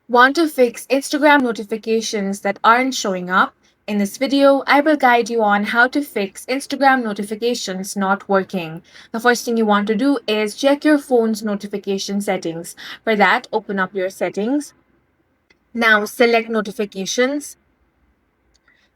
Want to fix Instagram notifications that aren't showing up? In this video, I will guide you on how to fix Instagram notifications not working. The first thing you want to do is check your phone's notification settings. For that, open up your settings. Now select notifications,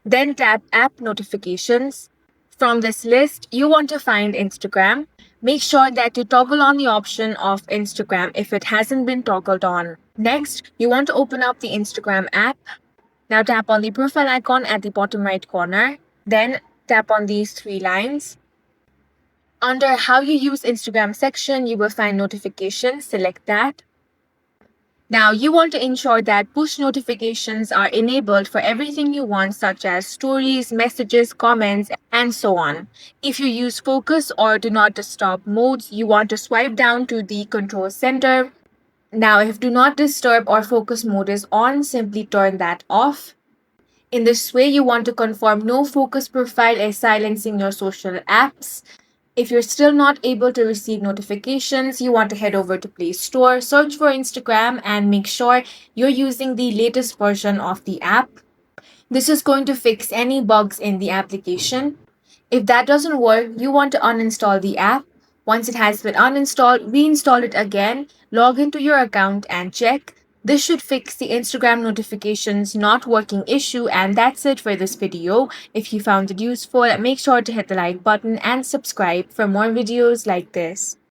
then tap app notifications. From this list, you want to find Instagram. Make sure that you toggle on the option of Instagram if it hasn't been toggled on. Next, you want to open up the Instagram app. Now tap on the profile icon at the bottom right corner. Then tap on these three lines. Under how you use Instagram section, you will find notifications. Select that. Now you want to ensure that push notifications are enabled for everything you want, such as stories, messages, comments, and so on. If you use focus or do not disturb modes, you want to swipe down to the control center. Now if do not disturb or focus mode is on, simply turn that off. In this way, you want to confirm no focus profile is silencing your social apps. If you're still not able to receive notifications, you want to head over to Play Store, search for Instagram, and make sure you're using the latest version of the app. This is going to fix any bugs in the application. If that doesn't work, you want to uninstall the app. Once it has been uninstalled, reinstall it again, log into your account and check. This should fix the Instagram notifications not working issue, and that's it for this video. If you found it useful, make sure to hit the like button and subscribe for more videos like this.